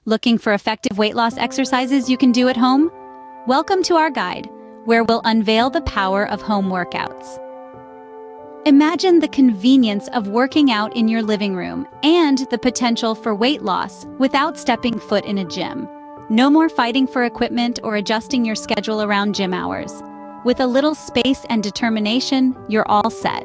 Looking for effective weight loss exercises you can do at home? Welcome to our guide, where we'll unveil the power of home workouts. Imagine the convenience of working out in your living room and the potential for weight loss without stepping foot in a gym. No more fighting for equipment or adjusting your schedule around gym hours. With a little space and determination, you're all set.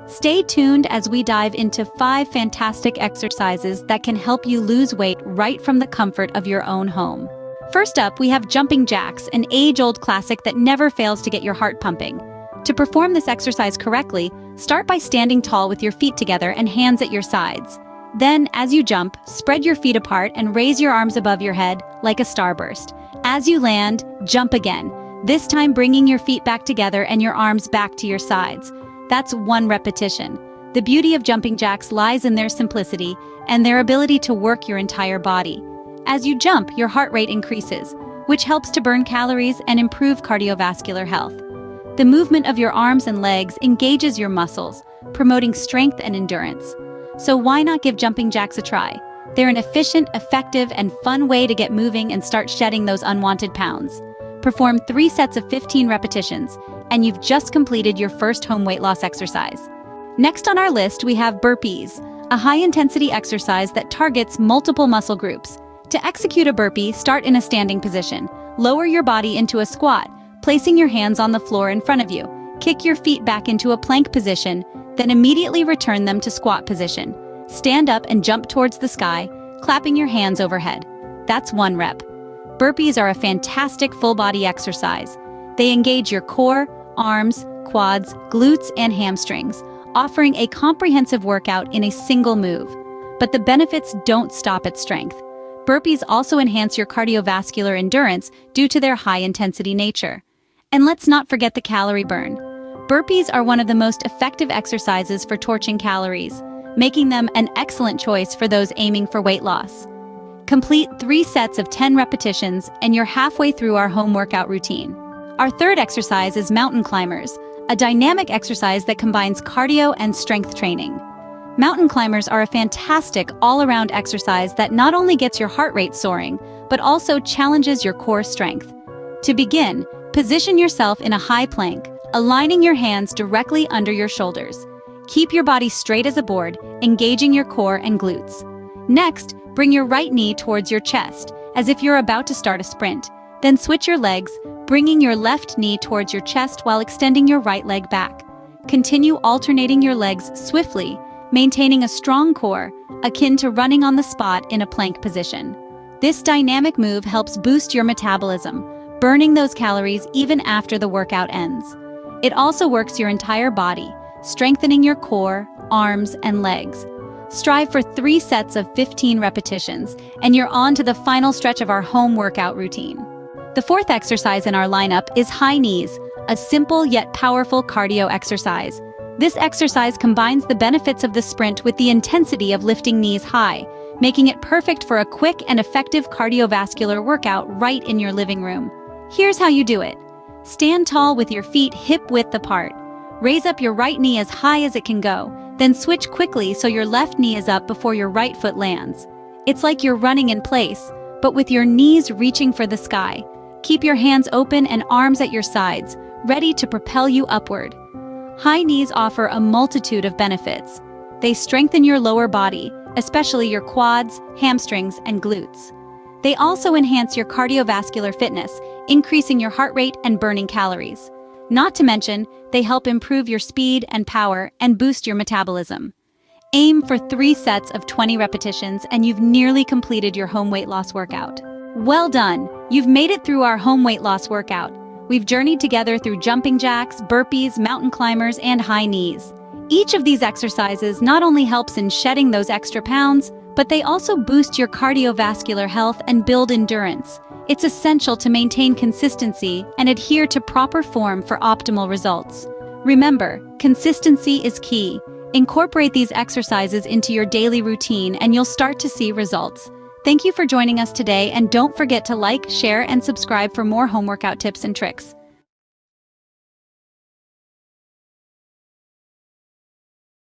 Stay tuned as we dive into 5 fantastic exercises that can help you lose weight right from the comfort of your own home. First up, we have jumping jacks, an age-old classic that never fails to get your heart pumping. To perform this exercise correctly, start by standing tall with your feet together and hands at your sides. Then, as you jump, spread your feet apart and raise your arms above your head like a starburst. As you land, jump again, this time bringing your feet back together and your arms back to your sides. That's 1 repetition. The beauty of jumping jacks lies in their simplicity and their ability to work your entire body. As you jump, your heart rate increases, which helps to burn calories and improve cardiovascular health. The movement of your arms and legs engages your muscles, promoting strength and endurance. So why not give jumping jacks a try? They're an efficient, effective, and fun way to get moving and start shedding those unwanted pounds. Perform 3 sets of 15 repetitions, and you've just completed your first home weight loss exercise. Next on our list, we have burpees, a high-intensity exercise that targets multiple muscle groups. To execute a burpee, start in a standing position. Lower your body into a squat, placing your hands on the floor in front of you. Kick your feet back into a plank position, then immediately return them to squat position. Stand up and jump towards the sky, clapping your hands overhead. That's 1 rep. Burpees are a fantastic full-body exercise. They engage your core, arms, quads, glutes, and hamstrings, offering a comprehensive workout in a single move. But the benefits don't stop at strength. Burpees also enhance your cardiovascular endurance due to their high-intensity nature. And let's not forget the calorie burn. Burpees are one of the most effective exercises for torching calories, making them an excellent choice for those aiming for weight loss. Complete 3 sets of 10 repetitions, and you're halfway through our home workout routine. Our third exercise is mountain climbers, a dynamic exercise that combines cardio and strength training. Mountain climbers are a fantastic all-around exercise that not only gets your heart rate soaring, but also challenges your core strength. To begin, position yourself in a high plank, aligning your hands directly under your shoulders. Keep your body straight as a board, engaging your core and glutes. Next, bring your right knee towards your chest, as if you're about to start a sprint. Then switch your legs, bringing your left knee towards your chest while extending your right leg back. Continue alternating your legs swiftly, maintaining a strong core, akin to running on the spot in a plank position. This dynamic move helps boost your metabolism, burning those calories even after the workout ends. It also works your entire body, strengthening your core, arms, and legs. Strive for 3 sets of 15 repetitions, and you're on to the final stretch of our home workout routine. The 4th exercise in our lineup is high knees, a simple yet powerful cardio exercise. This exercise combines the benefits of the sprint with the intensity of lifting knees high, making it perfect for a quick and effective cardiovascular workout right in your living room. Here's how you do it. Stand tall with your feet hip-width apart. Raise up your right knee as high as it can go, then switch quickly so your left knee is up before your right foot lands. It's like you're running in place, but with your knees reaching for the sky. Keep your hands open and arms at your sides, ready to propel you upward. High knees offer a multitude of benefits. They strengthen your lower body, especially your quads, hamstrings, and glutes. They also enhance your cardiovascular fitness, increasing your heart rate and burning calories. Not to mention, they help improve your speed and power and boost your metabolism. Aim for 3 sets of 20 repetitions and you've nearly completed your home weight loss workout. Well done! You've made it through our home weight loss workout. We've journeyed together through jumping jacks, burpees, mountain climbers, and high knees. Each of these exercises not only helps in shedding those extra pounds, but they also boost your cardiovascular health and build endurance. It's essential to maintain consistency and adhere to proper form for optimal results. Remember, consistency is key. Incorporate these exercises into your daily routine and you'll start to see results. Thank you for joining us today, and don't forget to like, share, and subscribe for more home workout tips and tricks.